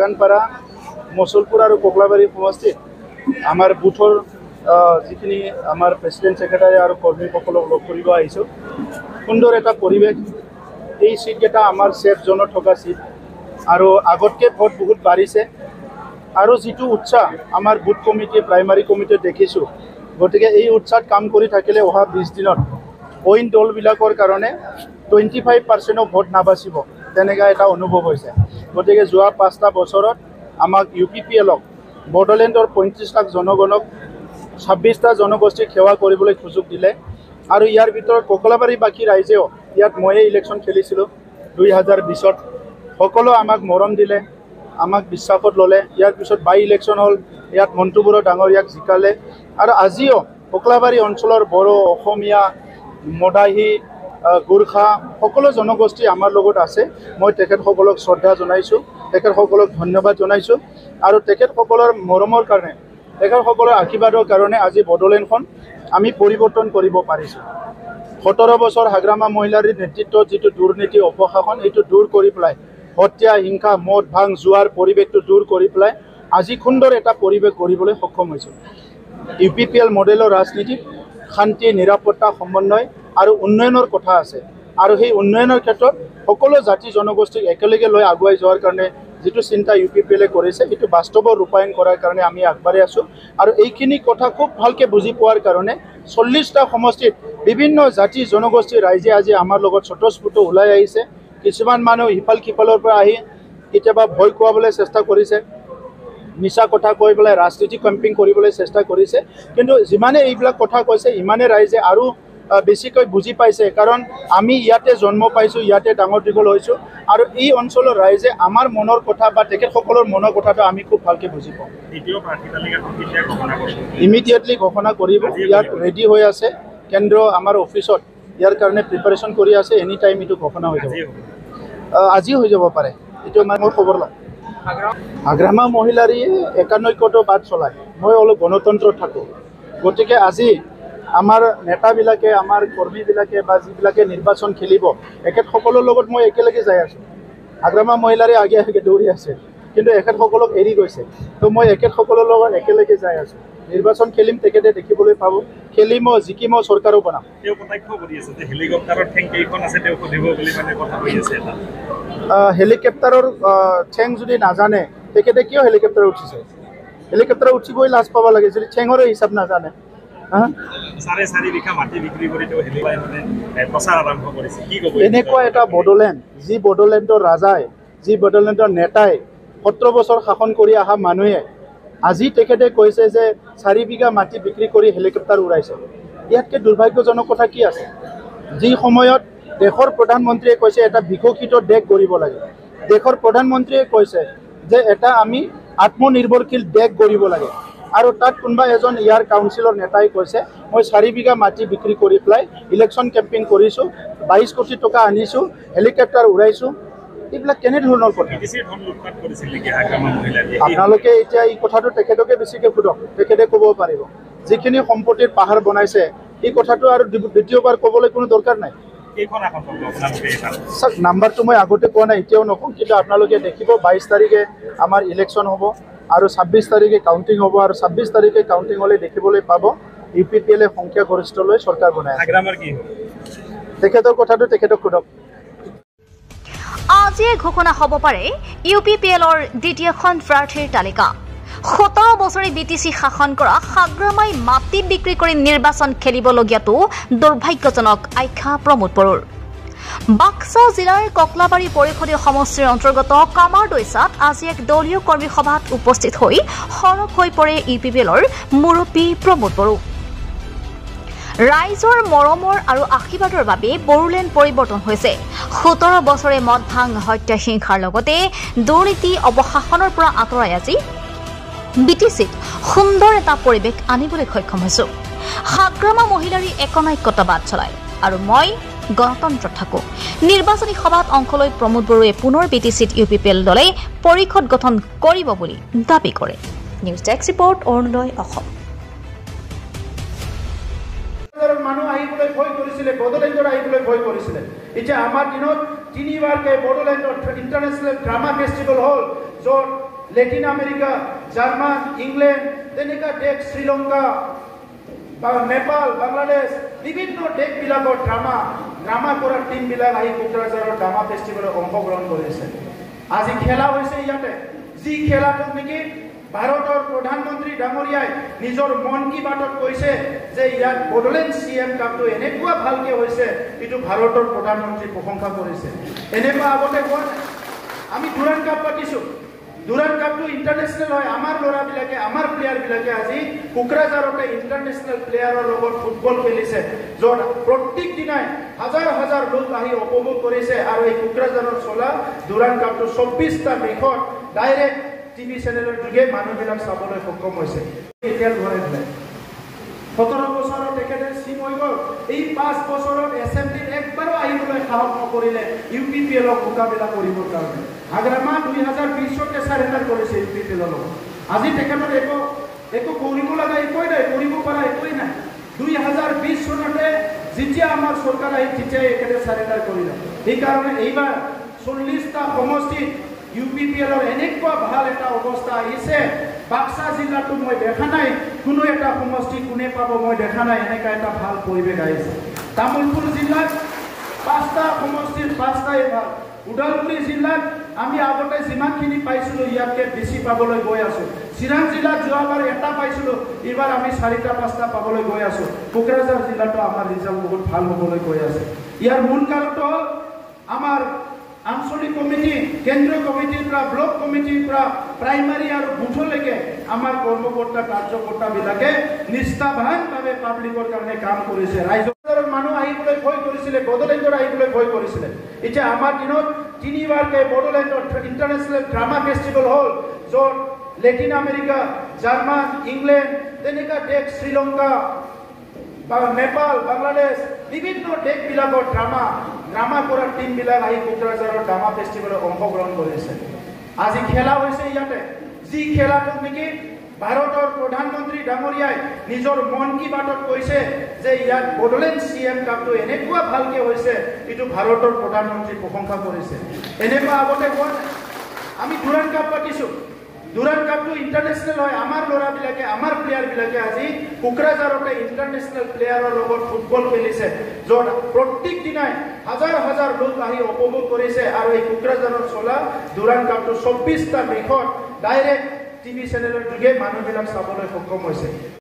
দোকানপাৰা মচলপুৰ আৰু কোকলাবাৰী সমষ্টিত আমাৰ বুথৰ যিখিনি আমাৰ প্ৰেচিডেণ্ট ছেক্ৰেটাৰী আৰু কৰ্মীসকলক লগ কৰিব আহিছোঁ। সুন্দৰ এটা পৰিৱেশ। এই সিটকেইটা আমাৰ ছেফ জোনত থকা সিট আৰু আগতকৈ ভোট বহুত বাঢ়িছে আৰু যিটো উৎসাহ আমাৰ বুথ কমিটি প্ৰাইমাৰী কমিটিত দেখিছোঁ, গতিকে এই উৎসাহত কাম কৰি থাকিলে অহা 20 দিনত অইন দলবিলাকৰ কাৰণে 25% ভোট নাবাচিব, তেনেকুৱা এটা অনুভৱ হৈছে। গতিকে যোৱা 5টা বছৰত আমাক UPPLক বড়োলেণ্ডৰ 35 লাখ জনগণক 26টা জনগোষ্ঠীক সেৱা কৰিবলৈ সুযোগ দিলে আৰু ইয়াৰ ভিতৰত কোকলাবাৰীবাসী ৰাইজেও ইয়াত ময়ে ইলেকশ্যন খেলিছিলোঁ 2020ত। সকলো আমাক মৰম দিলে, আমাক বিশ্বাসত ল'লে। ইয়াৰ পিছত বাই ইলেকশ্যন হ'ল, ইয়াত মন্টুবুঢ়া ডাঙৰীয়াক জিকালে আৰু আজিও কোকলাবাৰী অঞ্চলৰ বড়ো, অসমীয়া, মদাহী, গোৰ্খা সকলো জনগোষ্ঠী আমাৰ লগত আছে। মই তেখেতসকলক শ্ৰদ্ধা জনাইছোঁ, তেখেতসকলক ধন্যবাদ জনাইছোঁ আৰু তেখেতসকলৰ মৰমৰ কাৰণে, তেখেতসকলৰ আশীৰ্বাদৰ কাৰণে আজি বড়োলেণ্ডখন আমি পৰিৱৰ্তন কৰিব পাৰিছোঁ। 17 বছৰ হাগ্ৰামা মহিলাৰ নেতৃত্বত যিটো দুৰ্নীতি অপশাসন, এইটো দূৰ কৰি পেলাই হত্যা, হিংসা, মদ, ভাং, জুৱাৰ পৰিৱেশটো দূৰ কৰি পেলাই আজি সুন্দৰ এটা পৰিৱেশ গঢ়িবলৈ সক্ষম হৈছোঁ। UPPL মডেলৰ ৰাজনীতিত শান্তি, নিৰাপত্তা, সমন্বয় আৰু উন্নয়নৰ কথা আছে আৰু সেই উন্নয়নৰ ক্ষেত্ৰত সকলো জাতি জনগোষ্ঠীক একেলগে লৈ আগুৱাই যোৱাৰ কাৰণে যিটো চিন্তা UPPLে কৰিছে, সেইটো বাস্তৱত ৰূপায়ণ কৰাৰ কাৰণে আমি আগবাঢ়ি আছোঁ আৰু এইখিনি কথা খুব ভালকৈ বুজি পোৱাৰ কাৰণে 40টা সমষ্টিত বিভিন্ন জাতি জনগোষ্ঠীৰ ৰাইজে আজি আমাৰ লগত স্বতঃস্ফূৰ্ত ওলাই আহিছে। কিছুমান মানুহ ইফাল সিফালৰ পৰা আহি কেতিয়াবা ভয় খুৱাবলৈ চেষ্টা কৰিছে, মিছা কথা কৈ পেলাই ৰাজনীতি কেম্পিং কৰিবলৈ চেষ্টা কৰিছে, কিন্তু যিমানে এইবিলাক কথা কৈছে ইমানে ৰাইজে আৰু বেছিকৈ বুজি পাইছে, কাৰণ আমি ইয়াতে জন্ম পাইছোঁ, ইয়াতে ডাঙৰ দীঘল হৈছোঁ আৰু এই অঞ্চলৰ ৰাইজে আমাৰ মনৰ কথা বা তেখেতসকলৰ মনৰ কথাটো আমি খুব ভালকৈ বুজি পাওঁ। ইমিডিয়েটলি ঘোষণা কৰিব, ইয়াত ৰেডি হৈ আছে কেন্দ্ৰ আমাৰ অফিচত, ইয়াৰ কাৰণে প্ৰিপাৰেশ্যন কৰি আছে। এনি টাইম এইটো ঘোষণা হৈ যাব, আজি হৈ যাব পাৰে, এইটো মই খবৰ লওঁ। হাগ্ৰামা মহিলাৰীয়ে 91টো বাদ চলায়, মই অলপ গণতন্ত্ৰত থাকোঁ, গতিকে আজি আমাৰ নেতাবিলাকে, আমাৰ কৰ্মীবিলাকে বা যিবিলাকে নিৰ্বাচন খেলিব, এখেতসকলৰ লগত মই একেলগে যাই আছোঁ। হাগ্ৰামা মহিলাৰে আগে আগে দৌৰি আছে, কিন্তু এখেতসকলক এৰি গৈছে, তো মই এখেতসকলৰ লগত একেলগে যাই আছোঁ। নিৰ্বাচন খেলিম, তেখেতে দেখিবলৈ পাব, খেলিমো জিকিমো চৰকাৰো বনাম। হেলিকপ্টাৰৰ ঠেং যদি নাজানে তেখেতে কিয় হেলিকপ্টাৰ উঠিছে? হেলিকপ্টাৰ উঠিবই লাজ পাব লাগে যদি ঠেঙৰে হিচাপ নাজানে। এনেকুৱা এটা বড়োলেণ্ড, যি বড়োলেণ্ডৰ ৰাজাই, যি বড়োলেণ্ডৰ নেতাই 17 বছৰ শাসন কৰি অহা মানুহে আজি তেখেতে কৈছে যে 4 বিঘা মাটি বিক্ৰী কৰি হেলিকপ্টাৰ উৰাইছে। ইয়াতকৈ দুৰ্ভাগ্যজনক কথা কি আছে? যি সময়ত দেশৰ প্ৰধানমন্ত্ৰীয়ে কৈছে এটা বিকশিত দেশ গঢ়িব লাগে, দেশৰ প্ৰধানমন্ত্ৰীয়ে কৈছে যে এটা আমি আত্মনিৰ্ভৰশীল দেশ গঢ়িব লাগে, আৰু তাত কোনোবা এজন ইয়াৰ কাউন্সিলৰ নেতাই কৈছে মই 4 বিঘা মাটি বিক্ৰী কৰি পেলাই ইলেকশ্যন কেম্পিং কৰিছোঁ, 22 কোটি টকা আনিছোঁ, হেলিকপ্টাৰ উৰাইছোঁ। এইবিলাক কেনেধৰণৰ কথা? আপোনালোকে এতিয়া এই কথাটো তেখেতকে বেছিকৈ সোধক, তেখেতে ক'ব পাৰিব। যিখিনি সম্পত্তিৰ পাহাৰ বনাইছে এই কথাটো আৰু দ্বিতীয়বাৰ ক'বলৈ কোনো দৰকাৰ নাই। চাওক, নাম্বাৰটো মই আগতে কোৱা নাই, এতিয়াও নকওঁ, কিন্তু আপোনালোকে দেখিব 22 তাৰিখে আমাৰ ইলেকশ্যন হ'ব আৰু 26 তাৰিখে কাউণ্টিং হ'ব, আৰু 26 তাৰিখে কাউণ্টিং হ'লে দেখিবলৈ পাব UPPLে সংখ্যাগৰিষ্ঠ লৈ চৰকাৰ বনাই। তেখেতৰ কথাটো তেখেতক সোধক। আজিয়ে ঘোষণা হ'ব পাৰে UPPLৰ দ্বিতীয়খন প্ৰাৰ্থীৰ তালিকা। 17 বছৰে BTC শাসন কৰা হাগ্ৰামাই মাটি বিক্ৰী কৰি নিৰ্বাচন খেলিবলগীয়াটো দুৰ্ভাগ্যজনক আখ্যা প্ৰমোদ বড়োৰ। বাক্সা জিলাৰ ককলাবাৰী পৰিষদীয় সমষ্টিৰ অন্তৰ্গত কামাৰদৈচাত আজি এক দলীয় কৰ্মী সভাত উপস্থিত হৈ সৰব হৈ পৰে UPPLৰ মুৰব্বী প্ৰমোদ বড়ো। ৰাইজৰ মৰমৰ আৰু আশীৰ্বাদৰ বাবে বড়োলেণ্ড পৰিৱৰ্তন হৈছে। 17 বছৰে মদ ভাং, হত্যা, হিংসাৰ লগতে দুৰ্নীতি অপশাসনৰ পৰা আঁতৰাই আজি BTCত সুন্দৰ এটা পৰিৱেশ আনিবলৈ সক্ষম হৈছো। হাগ্ৰামা মহিলাৰী 91টা বাদ চলায় আৰু মই গণতন্ত্ৰত থাকোঁ। নিৰ্বাচনী সভাত অংশ লৈ প্ৰমোদ বড়োৱে পুনৰ BTCত UPPL দলে পৰিষদ গঠন কৰিব বুলি দাবী কৰে। News desk report, Arunodoi Assam. মানুহ আহিবলৈ ভয় কৰিছিলে, বড়োলেণ্ডৰ আহিবলৈ ভয় কৰিছিলে। এতিয়া আমাৰ দিনত 3বাৰকৈ বড়োলেণ্ডৰ ইণ্টাৰনেশ্যনেল ড্ৰামা ফেষ্টিভেল হ'ল, য'ত লেটিন আমেৰিকা, জাৰ্মান, ইংলেণ্ড তেনেকুৱা দেশ, শ্ৰীলংকা, নেপাল, বাংলাদেশ বিভিন্ন দেশবিলাকৰ ড্ৰামা কৰা টিমবিলাক আহি কোকৰাঝাৰৰ ড্ৰামা ফেষ্টিভেলত অংশগ্ৰহণ কৰিছে। আজি খেলা হৈছে ইয়াতে, যি খেলাটোত নেকি ভাৰতৰ প্ৰধানমন্ত্ৰী ডাঙৰীয়াই নিজৰ মন কী বাতত কৈছে যে ইয়াত বড়োলেণ্ড CM কাপটো এনেকুৱা ভালকে হৈছে, এইটো ভাৰতৰ প্ৰধানমন্ত্ৰী প্ৰশংসা কৰিছে। এনেকুৱা আগতে কোৱা নাই। আমি ডুৰাণ্ড কাপ পাতিছোঁ, ডুৰাণ্ড কাপটো ইণ্টাৰনেশ্যনেল হয়। আমাৰ ল'ৰাবিলাকে, আমাৰ প্লেয়াৰবিলাকে আজি কোকৰাঝাৰতে ইণ্টাৰনেশ্যনেল প্লেয়াৰৰ লগত ফুটবল খেলিছে, য'ত প্ৰত্যেক দিনাই হাজাৰ হাজাৰ লোক আহি উপভোগ কৰিছে। আৰু এই কোকৰাঝাৰত চলা ডুৰাণ্ড কাপটো 24টা দেশত ডাইৰেক্ট টিভি চেনেলৰ যোগে মানুহবিলাক চাবলৈ সক্ষম হৈছে। এতিয়া ঘৰে ঘৰে 17 বছৰত তেখেতে চিম হৈ গ'ল। এই 5 বছৰত এছেম্বলিত একবাৰো আহিবলৈ সাহস নকৰিলে UPPLক মোকাবিলা কৰিবৰ কাৰণে। আগ্ৰামা 2020তে চাৰেণ্ডাৰ কৰিছে UPPLৰ লগত। আজি তেখেতৰ একো কৰিব লগা একোৱেই নাই, কৰিব পৰা একোৱেই নাই। 2020 চনতে যেতিয়া আমাৰ চৰকাৰ আহিল তেতিয়াই একেবাৰে চাৰেণ্ডাৰ কৰিলে। সেইকাৰণে এইবাৰ 40টা সমষ্টিত UPPLৰ এনেকুৱা ভাল এটা অৱস্থা আহিছে। বাক্সা জিলাটো মই দেখা নাই, কোনো এটা সমষ্টি কোনে পাব মই দেখা নাই, এনেকুৱা এটা ভাল পৰিৱেশ আহিছে। তামুলপুৰ জিলাত 5টা সমষ্টিৰ 5টাই ভাল। ওদালগুৰি জিলাত আমি আগতে যিমানখিনি পাইছিলোঁ ইয়াতকৈ বেছি পাবলৈ গৈ আছোঁ। চিৰাং জিলাত যোৱাবাৰ এটা পাইছিলোঁ, এইবাৰ আমি 4টা 5টা পাবলৈ গৈ আছোঁ। কোকৰাঝাৰ জিলাতো আমাৰ ৰিজাল্ট বহুত ভাল হ'বলৈ গৈ আছে। ইয়াৰ মূল কাৰণটো হ'ল আমাৰ আঞ্চলিক কমিটি, কেন্দ্ৰীয় কমিটিৰ পৰা ব্লক কমিটিৰ পৰা প্ৰাইমাৰী আৰু বুথলৈকে আমাৰ কৰ্মকৰ্তা কাৰ্যকৰ্তাবিলাকে নিষ্ঠাবানভাৱে পাব্লিকৰ কাৰণে কাম কৰিছে। ৰাইজৰ মানুহ আহিবলৈ ভয় কৰিছিলে, বড়োলেণ্ডৰ আহিবলৈ ভয় কৰিছিলে। এতিয়া আমাৰ দিনত 3বাৰকে বড়োলেণ্ডৰ ইণ্টাৰনেশ্যনেল ড্ৰামা ফেষ্টিভেল হ'ল, য'ত লেটিন আমেৰিকা, জাৰ্মান, ইংলেণ্ড তেনেকুৱা দেশ, শ্ৰীলংকা, নেপাল, বাংলাদেশ বিভিন্ন দেশবিলাকৰ ড্ৰামা কৰা টিমবিলাক আহি কোকৰাঝাৰৰ ড্ৰামা ফেষ্টিভেলত অংশগ্ৰহণ কৰিছে। আজি খেলা হৈছে ইয়াতে, যি খেলাটোত নেকি ভাৰতৰ প্ৰধানমন্ত্ৰী ডাঙৰীয়াই নিজৰ মন কী বাতত কৈছে যে ইয়াত বড়োলেণ্ড CM কাপটো এনেকুৱা ভালকে হৈছে, এইটো ভাৰতৰ প্ৰধানমন্ত্ৰী প্ৰশংসা কৰিছে। এনেকুৱা আগতে কোৱা নাই। আমি ডুৰাণ্ড কাপ পাতিছোঁ, ডুৰাণ্ড কাপটো ইণ্টাৰনেশ্যনেল হয়। আমাৰ ল'ৰাবিলাকে, আমাৰ প্লেয়াৰবিলাকে আজি কোকৰাঝাৰতে ইণ্টাৰনেশ্যনেল প্লেয়াৰৰ লগত ফুটবল খেলিছে, য'ত প্ৰত্যেক দিনাই হাজাৰ হাজাৰ লোক আহি উপভোগ কৰিছে। আৰু এই কোকৰাঝাৰত চলা ডুৰাণ্ড কাপটো 24টা দেশত ডাইৰেক্ট টিভি চেনেলৰ যোগে মানুহবিলাক চাবলৈ সক্ষম হৈছে।